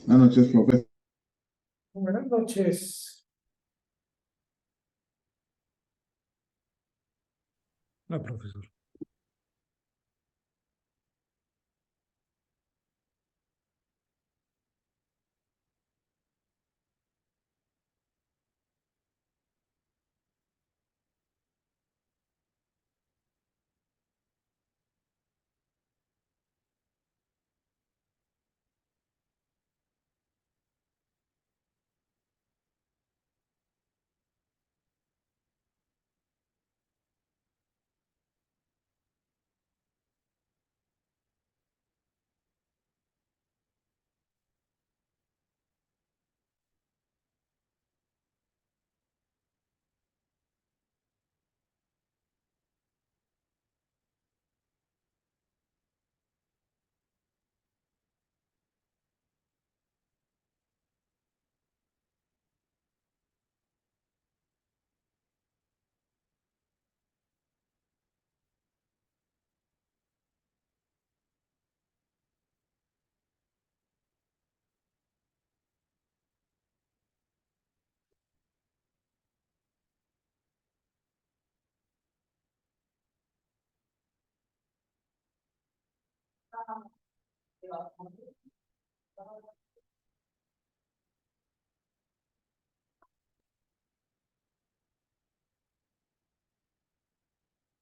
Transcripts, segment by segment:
Buenas noches, profe. Buenas noches. No, profesor.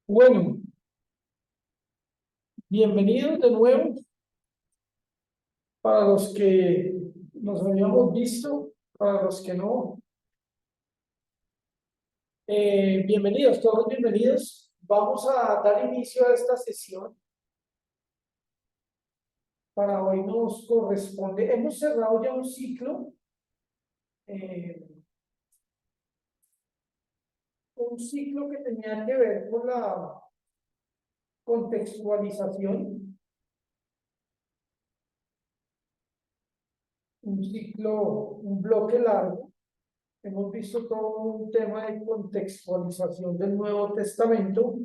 Bueno, bienvenidos de nuevo para los que nos habíamos visto, para los que no. Bienvenidos, todos bienvenidos. Vamos a dar inicio a esta sesión. Para hoy nos corresponde, hemos cerrado ya un ciclo que tenía que ver con la contextualización, un bloque largo. Hemos visto todo un tema de contextualización del Nuevo Testamento,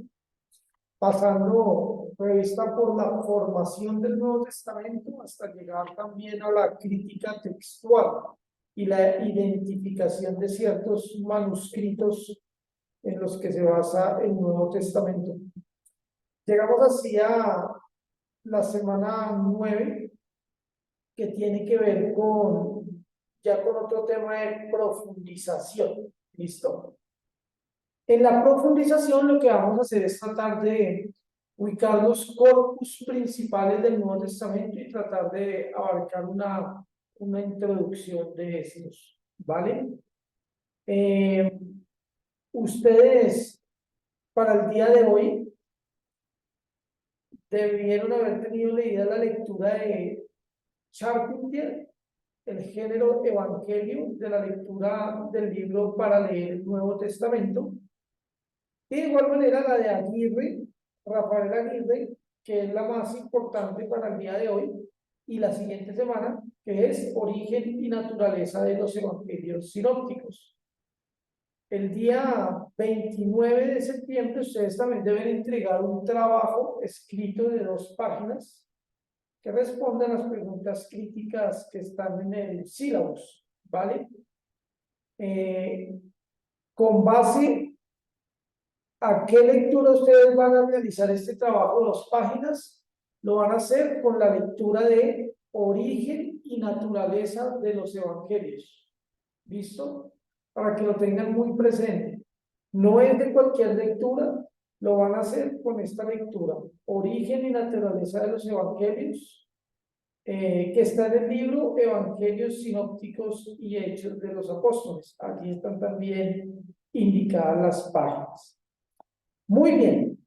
pasando revista por la formación del Nuevo Testamento hasta llegar también a la crítica textual y la identificación de ciertos manuscritos en los que se basa el Nuevo Testamento. Llegamos así a la semana 9, que tiene que ver ya con otro tema de profundización. ¿Listo? En la profundización lo que vamos a hacer es tratar de ubicar los corpus principales del Nuevo Testamento y tratar de abarcar una introducción de estos, ¿vale? Ustedes, para el día de hoy, debieron haber tenido leída la lectura de Charpentier, el género evangelio, de la lectura del libro para leer el Nuevo Testamento. Y de igual manera la de Aguirre, Rafael Aguirre, que es la más importante para el día de hoy, y la siguiente semana, que es Origen y Naturaleza de los Evangelios Sinópticos. El día 29 de septiembre ustedes también deben entregar un trabajo escrito de 2 páginas que responde a las preguntas críticas que están en el sílabus, ¿vale? Con base a qué lectura ustedes van a realizar este trabajo de 2 páginas, lo van a hacer con la lectura de Origen y Naturaleza de los Evangelios. ¿Listo? Para que lo tengan muy presente. No es de cualquier lectura, lo van a hacer con esta lectura, Origen y Naturaleza de los Evangelios, que está en el libro Evangelios Sinópticos y Hechos de los Apóstoles. Aquí están también indicadas las páginas. Muy bien.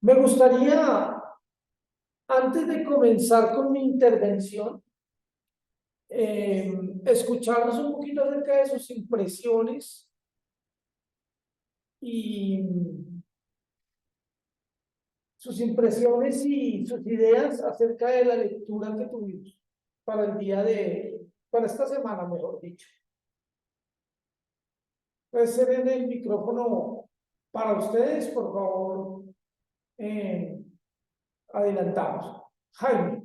Me gustaría, antes de comenzar con mi intervención, escucharnos un poquito acerca de sus impresiones y sus impresiones y sus ideas acerca de la lectura que tuvimos para el para esta semana, mejor dicho. Puede ser en el micrófono para ustedes, por favor, eh, adelantamos. Jaime.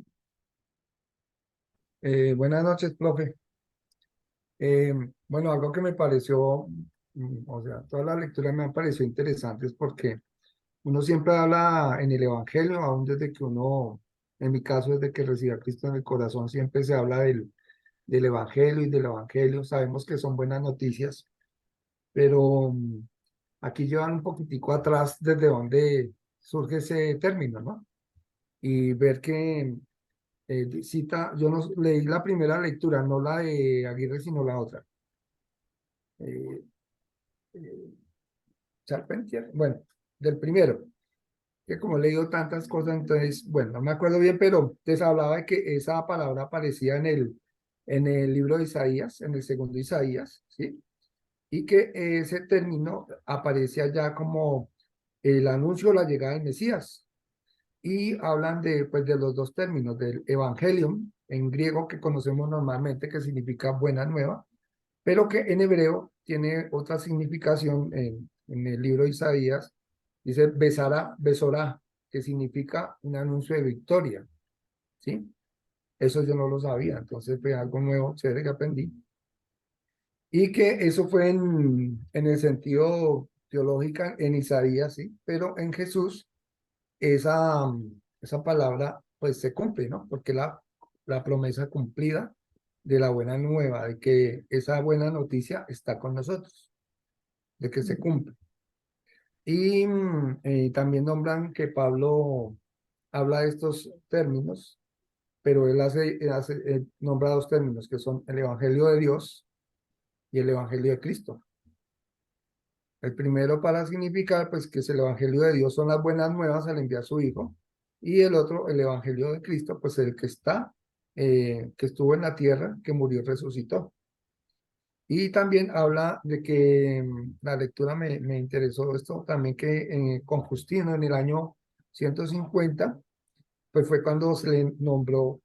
Buenas noches, profe. Bueno, algo que me pareció, o sea, todas las lecturas me han parecido interesantes porque uno siempre habla en el Evangelio, aún desde que uno, en mi caso, desde que recibí a Cristo en el corazón, siempre se habla del Evangelio y del Evangelio. Sabemos que son buenas noticias, pero aquí llevan un poquitico atrás desde donde surge ese término, ¿no? Y ver que cita, yo no leí la primera lectura, no la de Aguirre, sino la otra. Eh, eh, Charpentier, bueno, del primero, que como he leído tantas cosas, entonces, bueno, no me acuerdo bien, pero les hablaba de que esa palabra aparecía en el libro de Isaías, en el segundo Isaías, ¿sí? Y que ese término aparece allá como el anuncio o la llegada del Mesías. Y hablan de, pues, de los dos términos, del evangelium, en griego, que conocemos normalmente, que significa buena nueva, pero que en hebreo tiene otra significación en el libro de Isaías, dice besará, besorá, que significa un anuncio de victoria, ¿sí? Eso yo no lo sabía, entonces fue algo nuevo, chévere que aprendí. Y que eso fue en el sentido teológico en Isaías, ¿sí? Pero en Jesús esa palabra pues se cumple, ¿no? Porque la promesa cumplida de la buena nueva, de que esa buena noticia está con nosotros, de que se cumple. Y también nombran que Pablo habla de estos términos, pero él nombra dos términos, que son el Evangelio de Dios y el Evangelio de Cristo. El primero para significar pues que es el Evangelio de Dios son las buenas nuevas al enviar a su Hijo, y el otro, el Evangelio de Cristo, pues el que está, que estuvo en la tierra, que murió y resucitó. Y también habla de que la lectura me interesó esto también, que con Justino en el año 150, pues fue cuando se le nombró,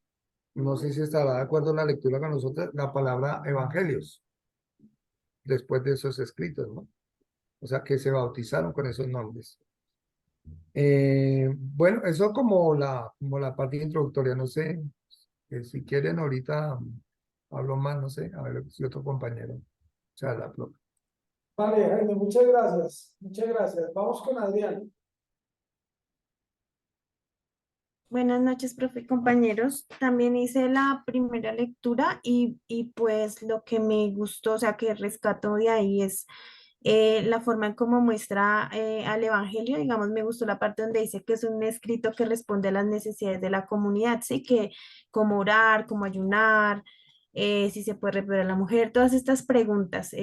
no sé si estará de acuerdo la lectura con nosotros, la palabra evangelios, después de esos escritos, ¿no? O sea, que se bautizaron con esos nombres. Bueno, eso como la parte introductoria, no sé, si quieren ahorita hablo más, no sé, a ver si otro compañero charla. Vale, Jaime, muchas gracias. Muchas gracias. Vamos con Adrián. Buenas noches, profe, compañeros. También hice la primera lectura y pues lo que me gustó, o sea, que rescató de ahí es la forma en cómo muestra al Evangelio. Digamos, me gustó la parte donde dice que es un escrito que responde a las necesidades de la comunidad, sí, que cómo orar, cómo ayunar, si se puede reparar a la mujer, todas estas preguntas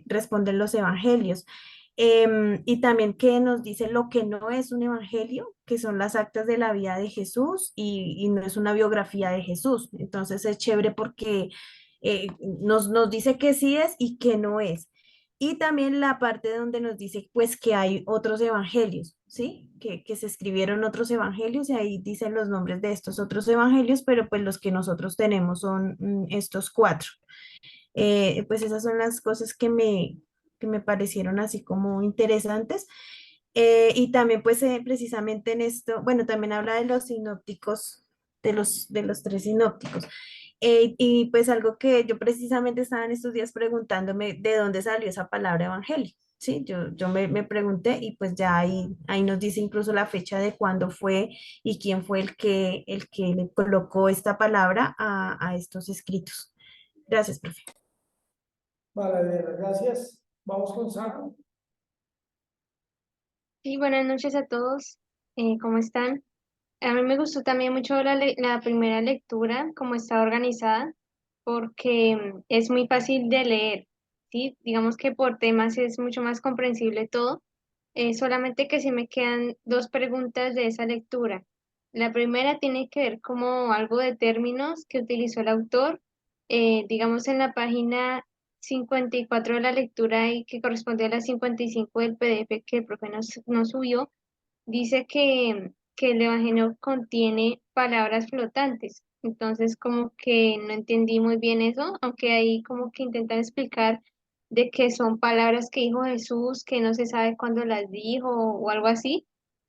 responden los evangelios. Y también que nos dice lo que no es un evangelio, que son las actas de la vida de Jesús y no es una biografía de Jesús. Entonces es chévere porque nos dice que sí es y que no es. Y también la parte donde nos dice pues que hay otros evangelios, ¿sí? Que se escribieron otros evangelios y ahí dicen los nombres de estos otros evangelios, pero pues los que nosotros tenemos son estos cuatro. Pues esas son las cosas que me parecieron así como interesantes. Y también pues precisamente en esto, bueno, también habla de los sinópticos, de los tres sinópticos. Y pues algo que yo precisamente estaba en estos días preguntándome de dónde salió esa palabra evangelio. Sí, yo me pregunté y pues ya ahí nos dice incluso la fecha de cuándo fue y quién fue el que le colocó esta palabra a estos escritos. Gracias, profe. Vale, Adrián, gracias. Vamos con Sara. Sí, buenas noches a todos. ¿Cómo están? A mí me gustó también mucho la primera lectura, cómo está organizada, porque es muy fácil de leer, ¿sí? Digamos que por temas es mucho más comprensible todo. Solamente que sí me quedan dos preguntas de esa lectura. La primera tiene que ver como algo de términos que utilizó el autor. Digamos en la página 54 de la lectura y que corresponde a la 55 del PDF que el profe nos subió, dice que el Evangelio contiene palabras flotantes. Entonces, como que no entendí muy bien eso, aunque ahí como que intentan explicar de que son palabras que dijo Jesús, que no se sabe cuándo las dijo o algo así,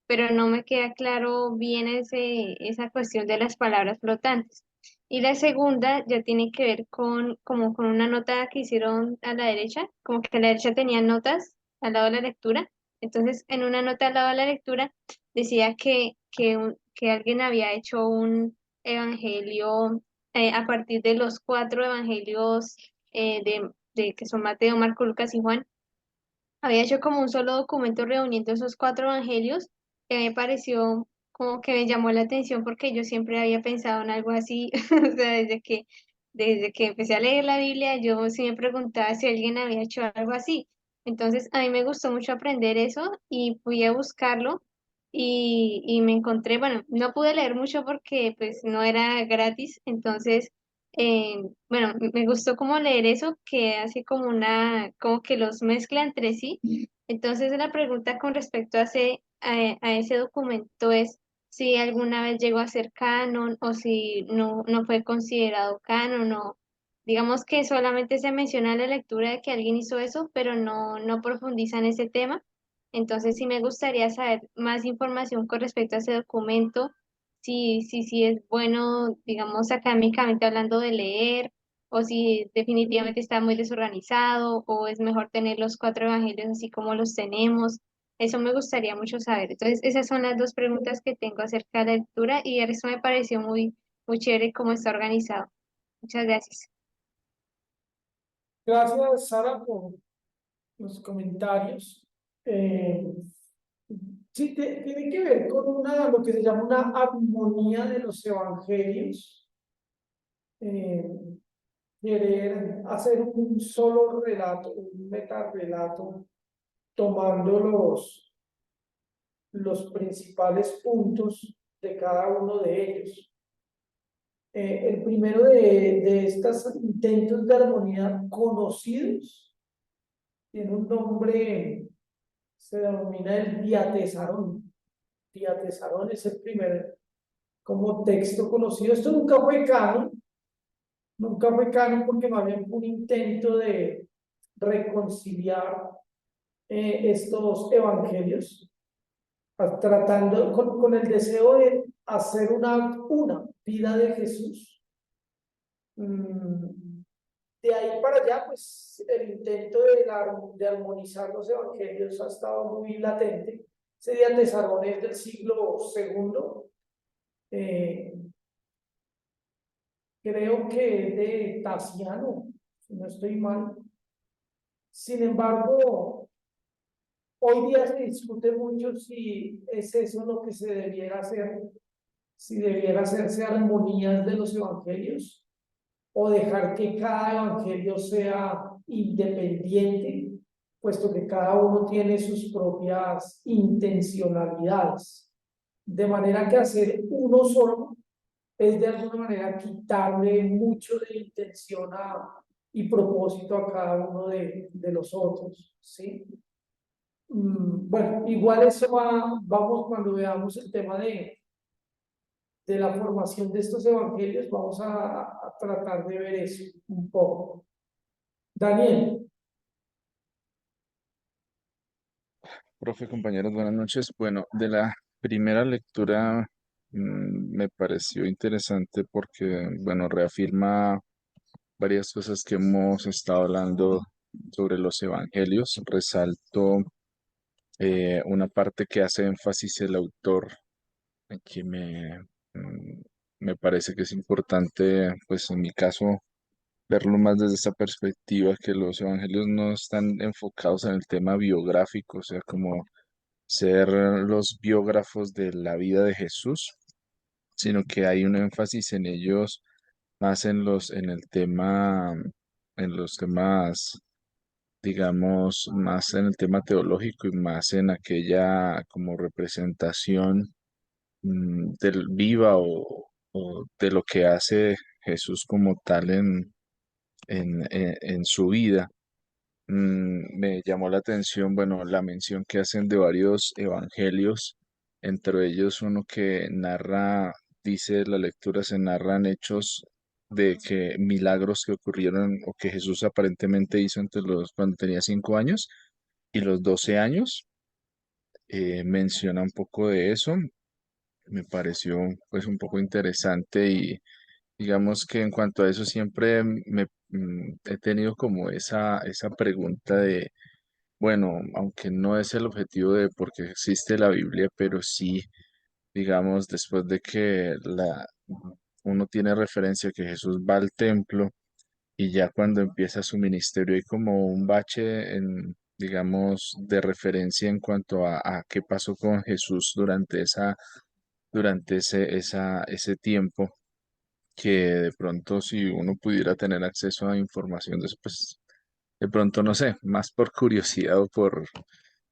pero no me queda claro bien esa cuestión de las palabras flotantes. Y la segunda ya tiene que ver como con una nota que hicieron a la derecha, como que a la derecha tenía notas al lado de la lectura. Entonces, en una nota al lado de la lectura decía que alguien había hecho un evangelio a partir de los cuatro evangelios que son Mateo, Marco, Lucas y Juan. Había hecho como un solo documento reuniendo esos cuatro evangelios que me pareció como que me llamó la atención porque yo siempre había pensado en algo así, o sea, desde que empecé a leer la Biblia, yo sí me preguntaba si alguien había hecho algo así. Entonces, a mí me gustó mucho aprender eso y fui a buscarlo y me encontré, bueno, no pude leer mucho porque pues no era gratis, entonces eh, bueno, me gustó como leer eso, que hace como como que los mezcla entre sí. Entonces la pregunta con respecto a ese documento es si alguna vez llegó a ser canon o si no fue considerado canon o digamos que solamente se menciona en la lectura de que alguien hizo eso, pero no profundiza en ese tema. Entonces sí me gustaría saber más información con respecto a ese documento si es bueno, digamos, académicamente hablando de leer, o si definitivamente está muy desorganizado, o es mejor tener los cuatro evangelios así como los tenemos. Eso me gustaría mucho saber. Entonces, esas son las dos preguntas que tengo acerca de la lectura y eso me pareció muy chévere cómo está organizado. Muchas gracias. Gracias, Sara, por los comentarios. Eh, sí, tiene que ver con lo que se llama una armonía de los evangelios. Eh, Querer hacer un solo relato, un metarrelato, tomando los principales puntos de cada uno de ellos. El primero de estos intentos de armonía conocidos tiene un nombre, se denomina el Diatesarón. Diatesarón es el primer como texto conocido. Esto nunca fue canon porque más bien fue un intento de reconciliar estos evangelios, tratando con el deseo de hacer una vida de Jesús. De ahí para allá, pues el intento de armonizar los evangelios ha estado muy latente. Sería Tesarones del siglo segundo. Creo que es de Tasiano, si no estoy mal. Sin embargo, hoy día se discute mucho si es eso lo que se debiera hacer, si debiera hacerse armonías de los evangelios o dejar que cada evangelio sea independiente, puesto que cada uno tiene sus propias intencionalidades. De manera que hacer uno solo es de alguna manera quitarle mucho de intención y propósito a cada uno de los otros, ¿sí? Bueno, igual eso vamos cuando veamos el tema de la formación de estos evangelios, vamos a tratar de ver eso un poco. Daniel, Profe, compañeros, buenas noches. Bueno, de la primera lectura me pareció interesante porque, bueno, reafirma varias cosas que hemos estado hablando sobre los evangelios. Resalto una parte que hace énfasis el autor, que me parece que es importante, pues en mi caso, verlo más desde esa perspectiva, que los evangelios no están enfocados en el tema biográfico, o sea, como ser los biógrafos de la vida de Jesús, sino que hay un énfasis en ellos más en el tema, en los temas, digamos, más en el tema teológico y más en aquella como representación del viva o de lo que hace Jesús como tal en su vida. Me llamó la atención, bueno, la mención que hacen de varios evangelios, entre ellos uno que narra, dice la lectura, se narran hechos de que milagros que ocurrieron o que Jesús aparentemente hizo entre cuando tenía 5 años y los 12 años. Menciona un poco de eso. Me pareció pues un poco interesante y digamos que en cuanto a eso siempre he tenido como esa pregunta de bueno, aunque no es el objetivo de porque existe la Biblia, pero sí, digamos, después de que uno tiene referencia que Jesús va al templo y ya cuando empieza su ministerio hay como un bache digamos, de referencia en cuanto a qué pasó con Jesús durante ese tiempo, que de pronto si uno pudiera tener acceso a información después, de pronto no sé, más por curiosidad o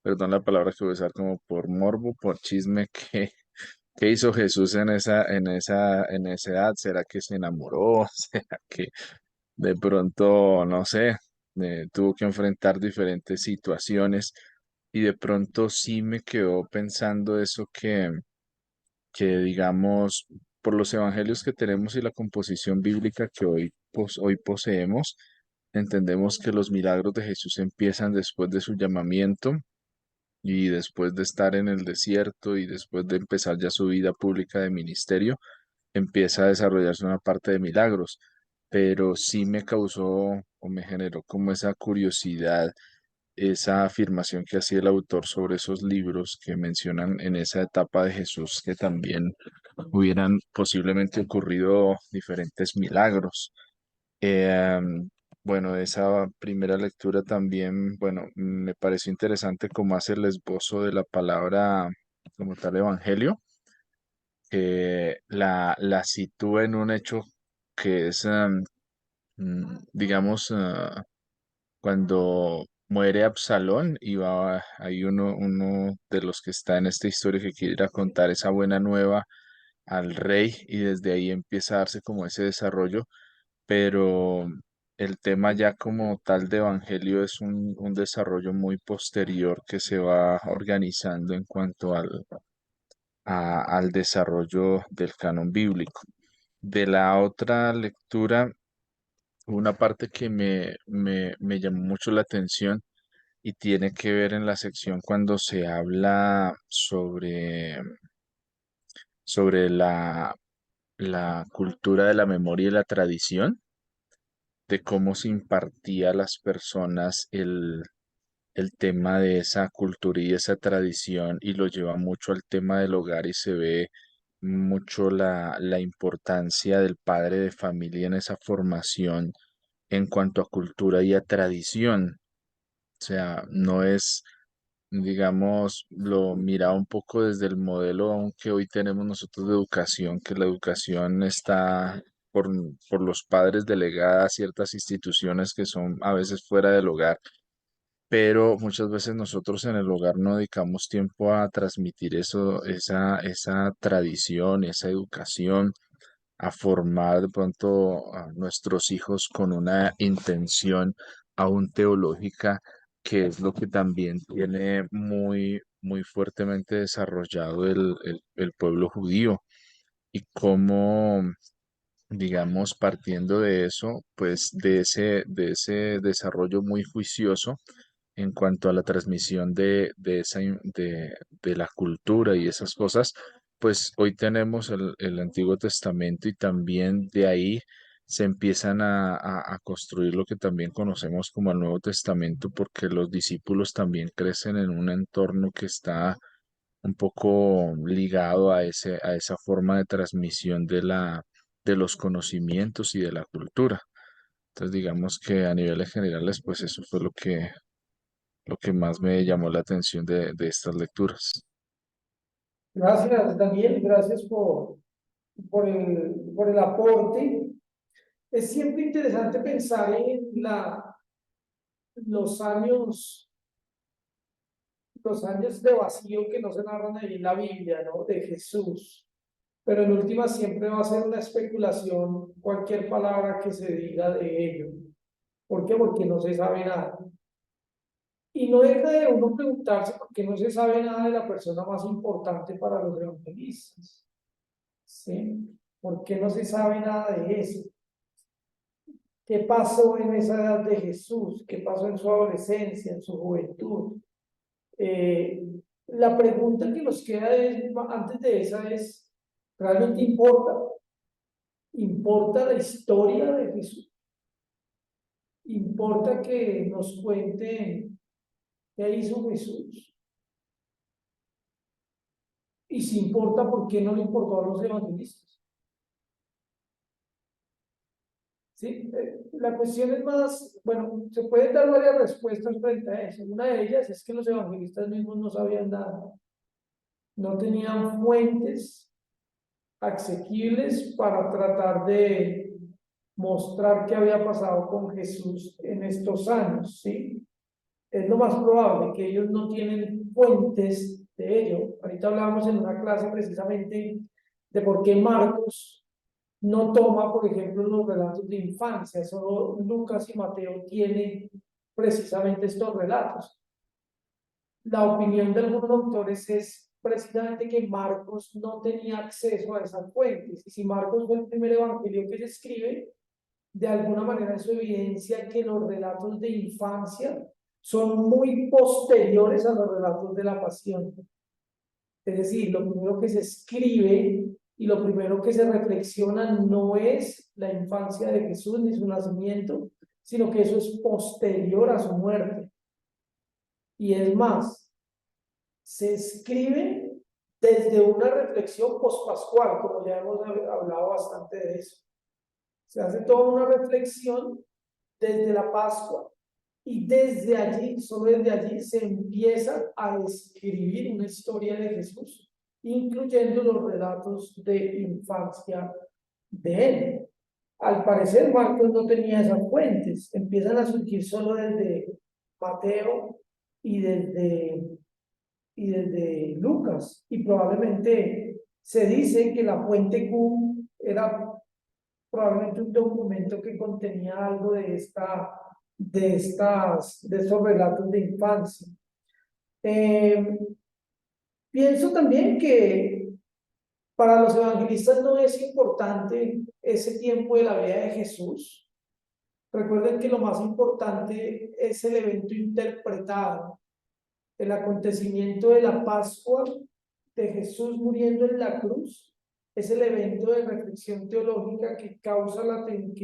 perdón la palabra que voy a usar, como por morbo, por chisme, ¿qué hizo Jesús en esa edad? ¿Será que se enamoró? ¿Será que de pronto, no sé, tuvo que enfrentar diferentes situaciones? Y de pronto sí me quedó pensando eso que digamos, por los evangelios que tenemos y la composición bíblica que hoy poseemos, entendemos que los milagros de Jesús empiezan después de su llamamiento y después de estar en el desierto y después de empezar ya su vida pública de ministerio, empieza a desarrollarse una parte de milagros. Pero sí me causó o me generó como esa curiosidad, esa afirmación que hacía el autor sobre esos libros que mencionan en esa etapa de Jesús que también hubieran posiblemente ocurrido diferentes milagros. Eh, bueno, esa primera lectura también, bueno, me pareció interesante cómo hace el esbozo de la palabra como tal evangelio, que la sitúa en un hecho que es, digamos, cuando muere Absalón y va, hay uno de los que está en esta historia que quiere ir a contar esa buena nueva al rey y desde ahí empieza a darse como ese desarrollo, pero el tema ya como tal de evangelio es un desarrollo muy posterior que se va organizando en cuanto al desarrollo del canon bíblico. De la otra lectura, una parte que me llamó mucho la atención y tiene que ver en la sección cuando se habla sobre la cultura de la memoria y la tradición, de cómo se impartía a las personas el tema de esa cultura y esa tradición y lo lleva mucho al tema del hogar y se ve mucho la importancia del padre de familia en esa formación en cuanto a cultura y a tradición. O sea, no es, digamos, lo mira un poco desde el modelo aunque hoy tenemos nosotros de educación, que la educación está por los padres delegada a ciertas instituciones que son a veces fuera del hogar, pero muchas veces nosotros en el hogar no dedicamos tiempo a transmitir eso, esa tradición, esa educación, a formar de pronto a nuestros hijos con una intención aún teológica, que es lo que también tiene muy fuertemente desarrollado el pueblo judío y cómo, digamos, partiendo de eso, pues de ese desarrollo muy juicioso en cuanto a la transmisión de la cultura y esas cosas, pues hoy tenemos el Antiguo Testamento y también de ahí se empiezan a construir lo que también conocemos como el Nuevo Testamento, porque los discípulos también crecen en un entorno que está un poco ligado a esa forma de transmisión de los conocimientos y de la cultura. Entonces, digamos que a niveles generales, pues eso fue lo que más me llamó la atención de estas lecturas. Gracias, Daniel, gracias por el aporte. Es siempre interesante pensar en los años, los años de vacío que no se narran ahí en la Biblia, ¿no? De Jesús. Pero en última siempre va a ser una especulación cualquier palabra que se diga de ello. ¿Por qué? Porque no se sabe nada. Y no deja de uno preguntarse por qué no se sabe nada de la persona más importante para los evangelistas. ¿Sí? ¿Por qué no se sabe nada de eso? ¿Qué pasó en esa edad de Jesús? ¿Qué pasó en su adolescencia, en su juventud? Eh, la pregunta que nos queda antes de esa es, ¿realmente importa? ¿Importa la historia de Jesús? ¿Importa que nos cuenten qué hizo Jesús? Y si importa, ¿por qué no le importó a los evangelistas? ¿Sí? La cuestión es más, bueno, se pueden dar varias respuestas frente a eso. Una de ellas es que los evangelistas mismos no sabían nada, no tenían fuentes asequibles para tratar de mostrar qué había pasado con Jesús en estos años, ¿sí? Es lo más probable que ellos no tienen fuentes de ello. Ahorita hablábamos en una clase precisamente de por qué Marcos no toma, por ejemplo, los relatos de infancia, solo Lucas y Mateo tienen precisamente estos relatos. La opinión de algunos autores es precisamente que Marcos no tenía acceso a esas fuentes. Y si Marcos fue el primer evangelio que se escribe, de alguna manera eso evidencia que los relatos de infancia son muy posteriores a los relatos de la pasión. Es decir, lo primero que se escribe y lo primero que se reflexiona no es la infancia de Jesús ni su nacimiento, sino que eso es posterior a su muerte. Y es más, se escribe desde una reflexión pospascual, como ya hemos hablado bastante de eso. Se hace toda una reflexión desde la Pascua y desde allí, solo desde allí, se empieza a escribir una historia de Jesús, incluyendo los relatos de infancia de él. Al parecer, Marcos no tenía esas fuentes, empiezan a surgir solo desde Mateo y desde Lucas, y probablemente se dice que la fuente Q era probablemente un documento que contenía algo de estos relatos de infancia. Pienso también que para los evangelistas no es importante ese tiempo de la vida de Jesús. Recuerden que lo más importante es el evento interpretado, el acontecimiento de la Pascua de Jesús muriendo en la cruz. Es el evento de reflexión teológica que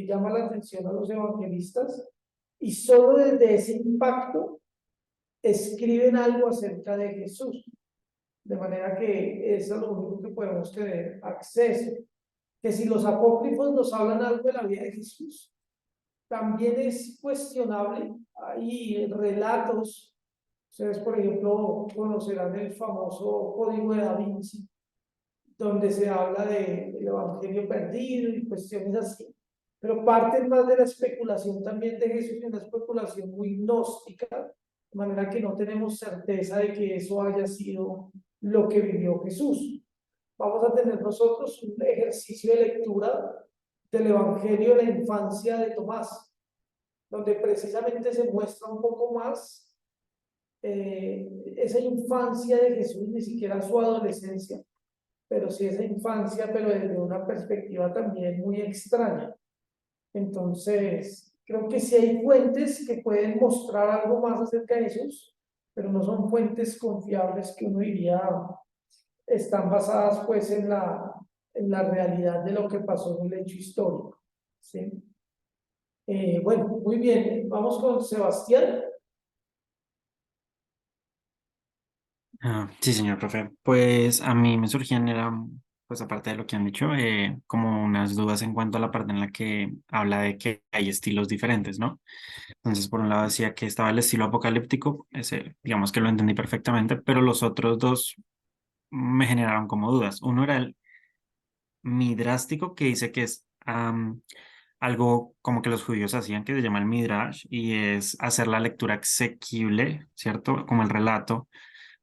llama la atención a los evangelistas, y solo desde ese impacto escriben algo acerca de Jesús, de manera que eso es lo único que podemos tener acceso. Que si los apócrifos nos hablan algo de la vida de Jesús, también es cuestionable. Hay relatos, ustedes por ejemplo conocerán el famoso Código de Da Vinci, donde se habla del evangelio perdido y cuestiones así, pero parten más de la especulación también de Jesús, y una especulación muy gnóstica, de manera que no tenemos certeza de que eso haya sido lo que vivió Jesús. Vamos a tener nosotros un ejercicio de lectura del evangelio de la infancia de Tomás, donde precisamente se muestra un poco más esa infancia de Jesús, ni siquiera su adolescencia, pero sí esa infancia, pero desde una perspectiva también muy extraña. Entonces, creo que sí hay fuentes que pueden mostrar algo más acerca de Jesús, pero no son fuentes confiables que uno diría están basadas pues en la realidad de lo que pasó en el hecho histórico. ¿Sí? Bueno, muy bien, vamos con Sebastián. Sí, señor profe. Pues a mí me surgían, pues aparte de lo que han dicho, como unas dudas en cuanto a la parte en la que habla de que hay estilos diferentes, ¿no? Entonces, por un lado decía que estaba el estilo apocalíptico, ese, digamos que lo entendí perfectamente, pero los otros dos me generaron como dudas. Uno era el midrástico, que dice que es algo como que los judíos hacían, que se llama el midrash, y es hacer la lectura asequible, ¿cierto? Como el relato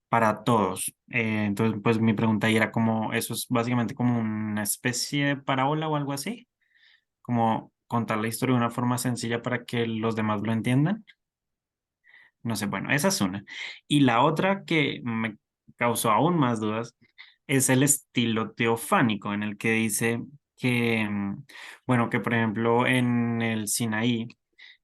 para todos. Entonces, pues mi pregunta ahí era como, ¿eso es básicamente como una especie de parábola o algo así? Como contar la historia de una forma sencilla para que los demás lo entiendan. No sé, bueno, esa es una. Y la otra que me causó aún más dudas es el estilo teofánico, en el que dice que, bueno, que por ejemplo en el Sinaí,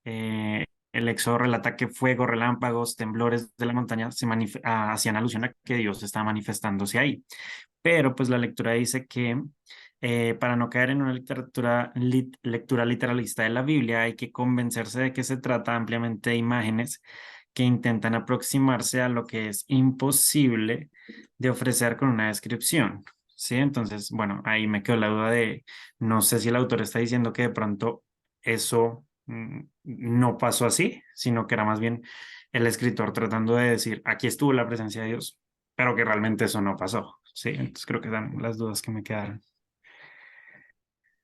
el Éxodo relata que fuego, relámpagos, temblores de la montaña hacían alusión a que Dios estaba manifestándose ahí. Pero pues la lectura dice que para no caer en una lectura literalista de la Biblia hay que convencerse de que se trata ampliamente de imágenes que intentan aproximarse a lo que es imposible de ofrecer con una descripción. ¿Sí? Entonces, bueno, ahí me quedó la duda de, no sé si el autor está diciendo que de pronto eso no pasó así, sino que era más bien el escritor tratando de decir, aquí estuvo la presencia de Dios, pero que realmente eso no pasó. Sí, entonces creo que eran las dudas que me quedaron.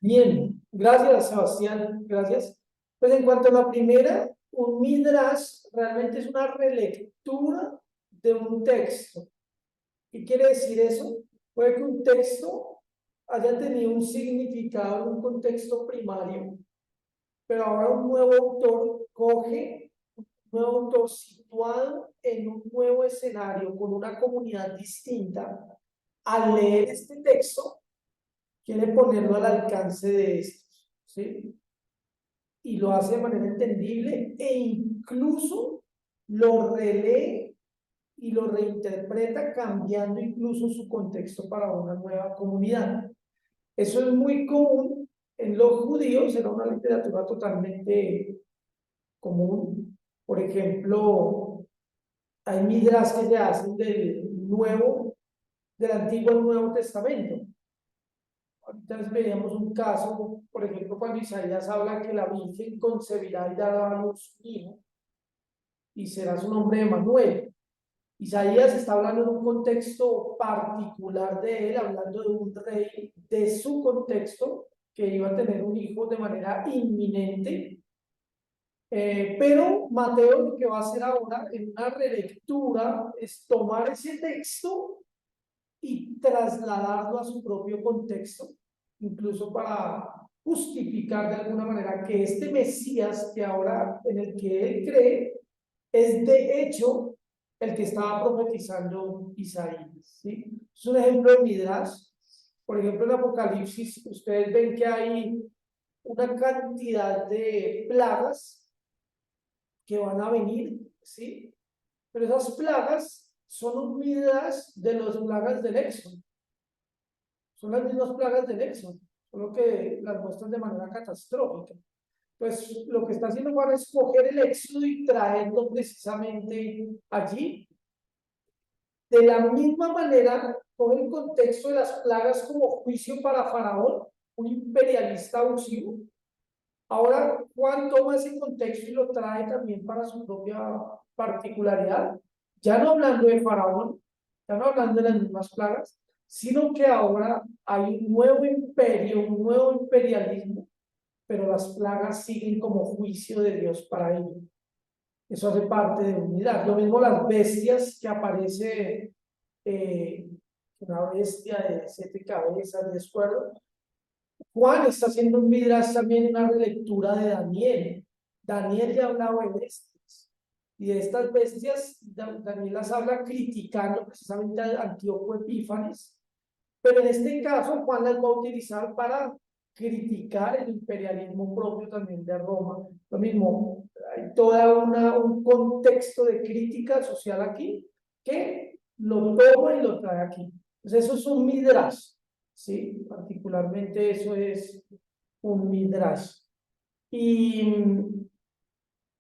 Bien, gracias, Sebastián, gracias. Pues en cuanto a la primera, un midrash realmente es una relectura de un texto. ¿Qué quiere decir eso? Puede que un texto haya tenido un significado en un contexto primario, pero ahora un nuevo autor coge, un nuevo autor situado en un nuevo escenario, con una comunidad distinta, al leer este texto, quiere ponerlo al alcance de estos, ¿sí? Y lo hace de manera entendible e incluso lo relee y lo reinterpreta cambiando incluso su contexto para una nueva comunidad. Eso es muy común en los judíos, era una literatura totalmente común. Por ejemplo, hay midrash que se hacen del Antiguo al Nuevo Testamento. Entonces veíamos un caso, por ejemplo, cuando Isaías habla que la Virgen concebirá y dará a luz un hijo, y será su nombre Emmanuel. Isaías está hablando en un contexto particular de él, hablando de un rey de su contexto, que iba a tener un hijo de manera inminente. Pero Mateo lo que va a hacer ahora en una relectura es tomar ese texto y trasladarlo a su propio contexto, incluso para justificar de alguna manera que este Mesías que ahora en el que él cree es de hecho el que estaba profetizando Isaías, ¿sí? Es un ejemplo de Midrash. Por ejemplo, en Apocalipsis, ustedes ven que hay una cantidad de plagas que van a venir, ¿sí? Pero esas plagas son un Midrash de las plagas del Éxodo. Son las mismas plagas del Éxodo, solo que las muestran de manera catastrófica. Pues lo que está haciendo Juan es coger el Éxodo y traerlo precisamente allí. De la misma manera, con el contexto de las plagas como juicio para Faraón, un imperialista abusivo. Ahora Juan toma ese contexto y lo trae también para su propia particularidad, ya no hablando de Faraón, ya no hablando de las mismas plagas, sino que ahora hay un nuevo imperio, un nuevo imperialismo, pero las plagas siguen como juicio de Dios para ellos. Eso hace parte de unidad. Lo mismo las bestias que aparece una bestia de 7 cabezas, 10 cuernos. Juan está haciendo un midrash también, una relectura de Daniel. Daniel ya hablaba de bestias. Y de estas bestias, Daniel las habla criticando precisamente a Antíoco Epífanes. Pero en este caso, Juan las va a utilizar para criticar el imperialismo propio también de Roma. Lo mismo, hay todo un contexto de crítica social aquí que lo toma y lo trae aquí. Entonces, eso es un midrash, ¿sí? Particularmente eso es un midrash. Y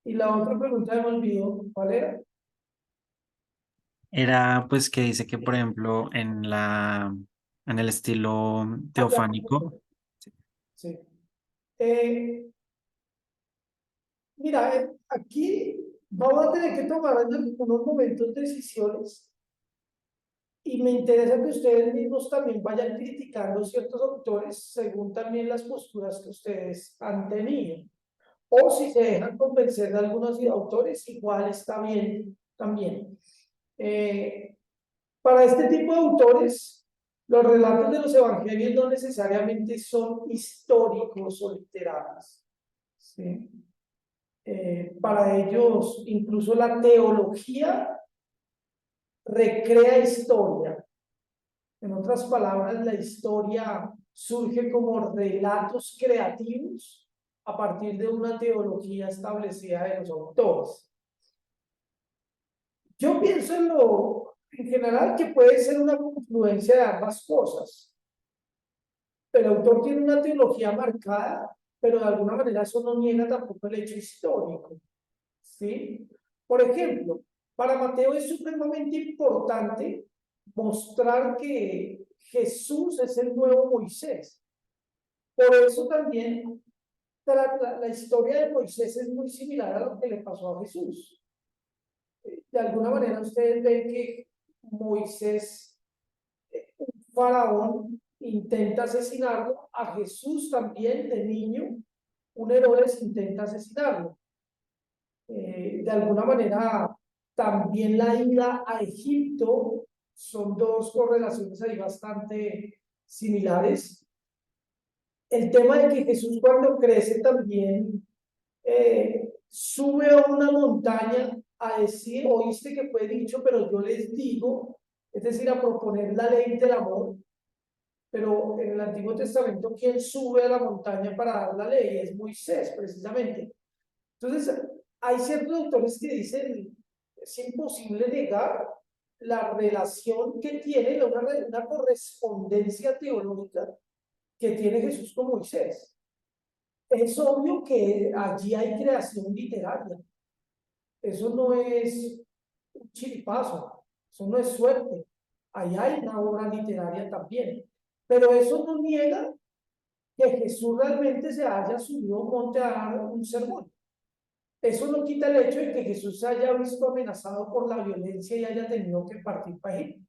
la otra pregunta me olvidó, ¿cuál era? Era pues que dice que, por ejemplo, en el estilo Ah, ya. teofánico, Sí. Eh, Mira, aquí vamos a tener que tomar en unos momentos decisiones y me interesa que ustedes mismos también vayan criticando ciertos autores según también las posturas que ustedes han tenido. O si se dejan convencer de algunos autores, igual está bien también. Para este tipo de autores, los relatos de los evangelios no necesariamente son históricos o literarios. ¿sí? Para ellos, incluso la teología recrea historia. En otras palabras, la historia surge como relatos creativos a partir de una teología establecida de los autores. Yo pienso en general que puede ser una confluencia de ambas cosas. El autor tiene una teología marcada, pero de alguna manera eso no niega tampoco el hecho histórico, ¿sí? Por ejemplo, para Mateo es supremamente importante mostrar que Jesús es el nuevo Moisés. Por eso también la historia de Moisés es muy similar a lo que le pasó a Jesús. De alguna manera ustedes ven que Moisés, un faraón, intenta asesinarlo, a Jesús también de niño, un Herodes intenta asesinarlo. De alguna manera, también la ida a Egipto son dos correlaciones ahí bastante similares. El tema de que Jesús cuando crece también sube a una montaña a decir, oíste que fue dicho, pero yo les digo, es decir, a proponer la ley del amor. Pero en el Antiguo Testamento, ¿quién sube a la montaña para dar la ley? Es Moisés, precisamente. Entonces, hay ciertos autores que dicen, es imposible negar la relación que tiene, una correspondencia teológica que tiene Jesús con Moisés. Es obvio que allí hay creación literaria. Eso no es un chiripazo, eso no es suerte. Ahí hay una obra literaria también. Pero eso no niega que Jesús realmente se haya subido a un monte a dar un sermón. Eso no quita el hecho de que Jesús se haya visto amenazado por la violencia y haya tenido que partir para Egipto.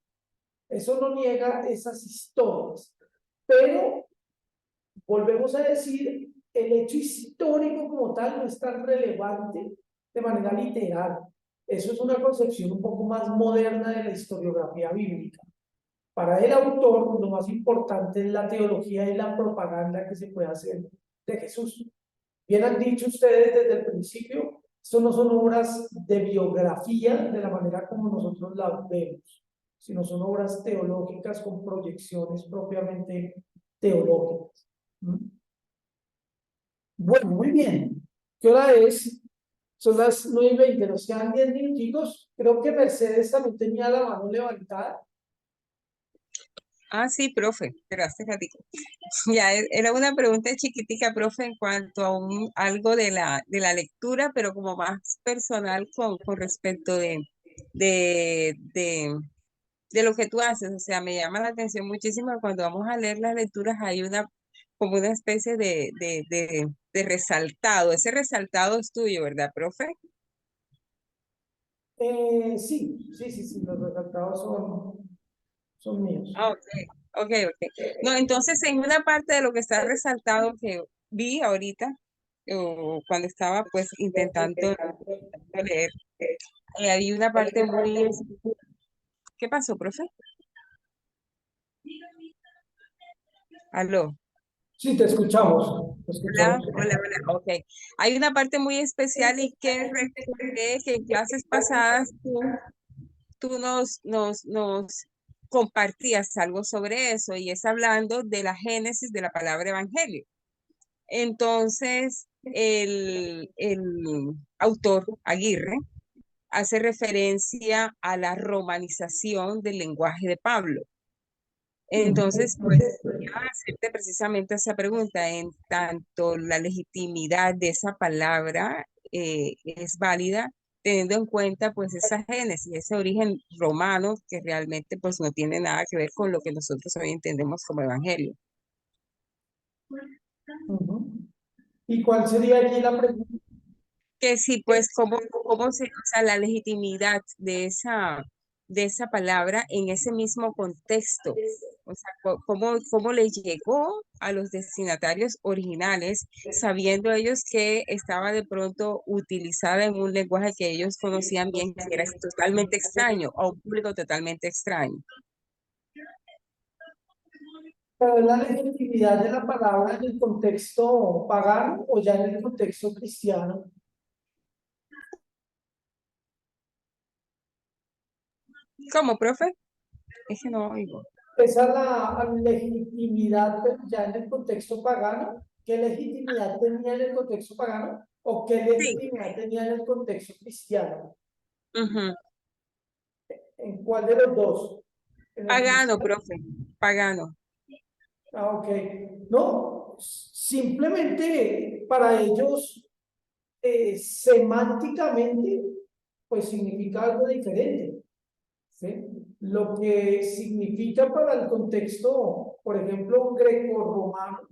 Eso no niega esas historias. Pero volvemos a decir, el hecho histórico como tal no es tan relevante de manera literal. Eso es una concepción un poco más moderna de la historiografía bíblica. Para el autor, lo más importante es la teología y la propaganda que se puede hacer de Jesús. Bien han dicho ustedes desde el principio, esto no son obras de biografía de la manera como nosotros las vemos, sino son obras teológicas con proyecciones propiamente teológicas. Bueno, muy bien. ¿Qué hora es? Son las 9:20, nos quedan 10 minuticos. Creo que Mercedes también tenía la mano levantada. Ah, sí, profe, gracias a ti. Ya, era una pregunta chiquitica, profe, en cuanto a algo de la lectura, pero como más personal con respecto de, de, de lo que tú haces. O sea, me llama la atención muchísimo cuando vamos a leer las lecturas, hay como una especie de resaltado. Ese resaltado es tuyo, ¿verdad, profe? Sí, los resultados son míos. Ah, ok, ok, ok. No, entonces en una parte de lo que está resaltado que vi ahorita, o cuando estaba pues intentando leer, había una parte muy... ¿Qué pasó, profe? Aló. Sí, te escuchamos. Te Hola, escuchamos. hola, hola. Ok. Hay una parte muy especial y que recordé que en clases pasadas tú nos compartías algo sobre eso y es hablando de la génesis de la palabra evangelio. Entonces, el autor Aguirre hace referencia a la romanización del lenguaje de Pablo. Entonces, pues, iba a hacerte precisamente esa pregunta, en tanto la legitimidad de esa palabra es válida, teniendo en cuenta pues esa génesis, ese origen romano que realmente pues no tiene nada que ver con lo que nosotros hoy entendemos como evangelio. ¿Y cuál sería allí la pregunta? Que sí, pues, o sea, la legitimidad de esa palabra en ese mismo contexto, o sea, cómo le llegó a los destinatarios originales, sabiendo ellos que estaba de pronto utilizada en un lenguaje que ellos conocían bien, que era totalmente extraño, a un público totalmente extraño. Pero es la legitimidad de la palabra en el contexto pagano o ya en el contexto cristiano. ¿Cómo, profe? Es que no oigo. Esa es la legitimidad ya en el contexto pagano. ¿Qué legitimidad tenía en el contexto pagano? ¿O qué Sí. legitimidad tenía en el contexto cristiano? Ujú. ¿En cuál de los dos? ¿En el Pagano, cristiano? profe. Pagano. Ah, ok. No, simplemente para ellos semánticamente, pues significa algo diferente. ¿Sí? Lo que significa para el contexto, por ejemplo, greco-romano,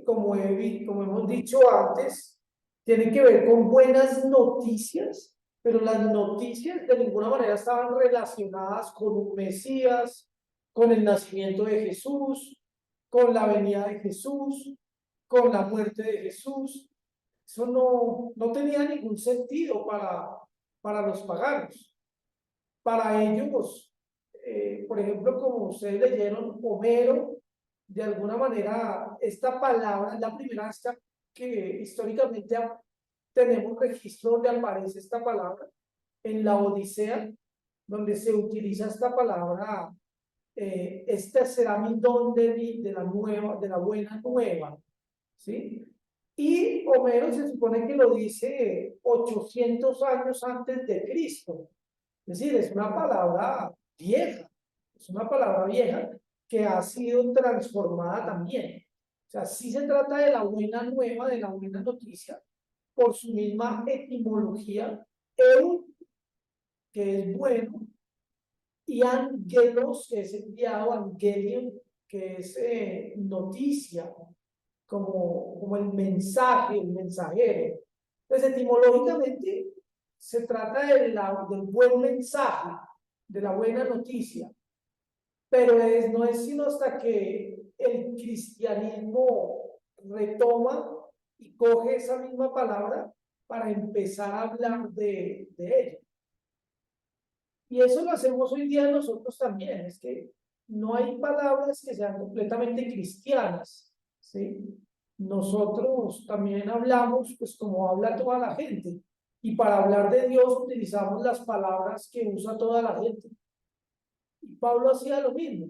como hemos dicho antes, tiene que ver con buenas noticias, pero las noticias de ninguna manera estaban relacionadas con un Mesías, con el nacimiento de Jesús, con la venida de Jesús, con la muerte de Jesús. Eso no tenía ningún sentido para los paganos. Para ellos, por ejemplo, como ustedes leyeron, Homero, de alguna manera, esta palabra es la primera vez que históricamente tenemos registro donde aparece esta palabra, en la Odisea, donde se utiliza esta palabra, este será mi don de la nueva, de la buena nueva, ¿sí? Y Homero se supone que lo dice 800 años antes de Cristo. Es decir, es una palabra vieja, es una palabra vieja que ha sido transformada también. O sea, sí se trata de la buena nueva, de la buena noticia, por su misma etimología, eu, que es bueno, y angelos, que es enviado, angelion, que es noticia, como el mensaje, el mensajero. Entonces, etimológicamente, se trata del buen mensaje, de la buena noticia, pero no es sino hasta que el cristianismo retoma y coge esa misma palabra para empezar a hablar de ella. Y eso lo hacemos hoy día nosotros también, es que no hay palabras que sean completamente cristianas, ¿sí? Nosotros también hablamos, pues como habla toda la gente, y para hablar de Dios utilizamos las palabras que usa toda la gente. Y Pablo hacía lo mismo,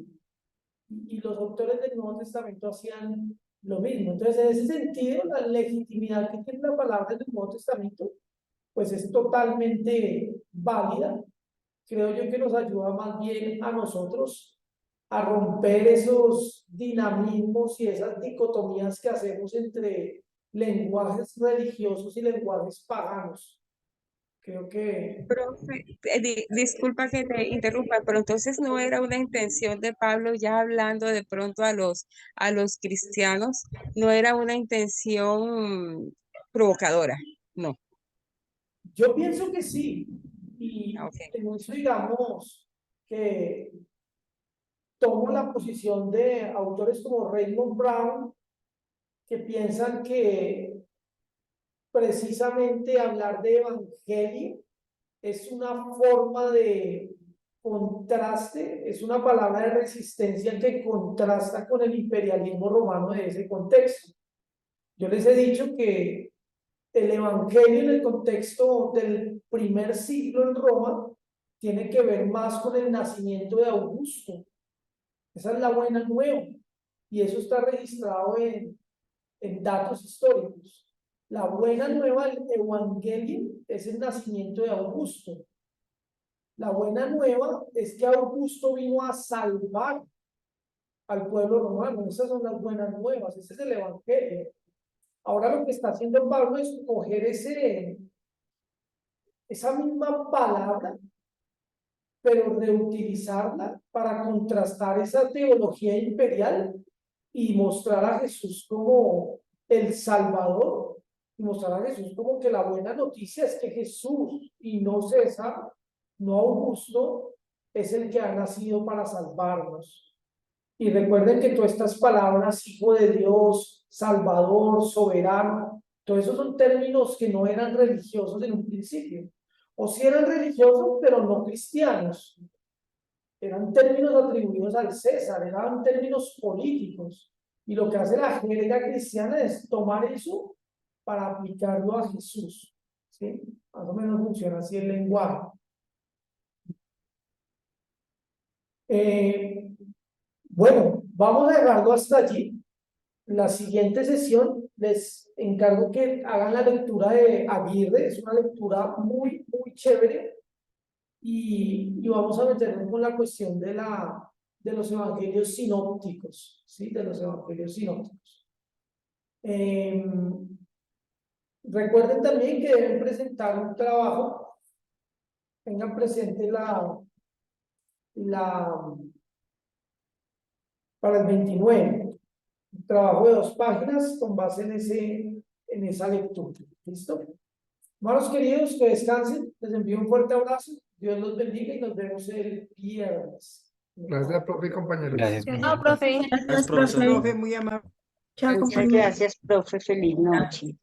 y los autores del Nuevo Testamento hacían lo mismo. Entonces, en ese sentido, la legitimidad que tiene la palabra del Nuevo Testamento, pues es totalmente válida. Creo yo que nos ayuda más bien a nosotros a romper esos dinamismos y esas dicotomías que hacemos entre lenguajes religiosos y lenguajes paganos. Creo que Profe, disculpa que te interrumpa, pero entonces no era una intención de Pablo ya hablando de pronto a los cristianos, no era una intención provocadora, no. yo pienso que sí. Y Ok. en eso digamos que tomo la posición de autores como Raymond Brown, que piensan que precisamente hablar de evangelio es una forma de contraste, es una palabra de resistencia que contrasta con el imperialismo romano de ese contexto. Yo les he dicho que el evangelio en el contexto del primer siglo en Roma tiene que ver más con el nacimiento de Augusto. Esa es la buena nueva. Y eso está registrado en datos históricos. La buena nueva, el evangelio, es el nacimiento de Augusto. La buena nueva es que Augusto vino a salvar al pueblo romano. Esas son las buenas nuevas, ese es el evangelio. Ahora lo que está haciendo Pablo es coger esa misma palabra, pero reutilizarla para contrastar esa teología imperial y mostrar a Jesús como el Salvador, y mostrar a Jesús como que la buena noticia es que Jesús y no César, no Augusto, es el que ha nacido para salvarnos. Y recuerden que todas estas palabras, Hijo de Dios, Salvador, Soberano, todos esos son términos que no eran religiosos en un principio. O sí eran religiosos, pero no cristianos. eran términos atribuidos al César, eran términos políticos. Y lo que hace la jerga cristiana es tomar eso para aplicarlo a Jesús. ¿Sí? Más o menos funciona así el lenguaje. Bueno, vamos a dejarlo hasta allí. La siguiente sesión les encargo que hagan la lectura de Aguirre, es una lectura muy, muy chévere, y vamos a meternos con la cuestión de los evangelios sinópticos, ¿sí? De los evangelios sinópticos. Recuerden también que deben presentar un trabajo, tengan presente para el 29, un trabajo de 2 páginas con base en esa lectura. ¿Listo? Hermanos queridos, que descansen, les envío un fuerte abrazo, Dios los bendiga y nos vemos el viernes. Gracias, profe y compañeros. Gracias, Gracias, profe. profe. Gracias, profesor. profe. Profe, muy amable. Chao, Muchas compañeros. gracias, profe. Feliz noche.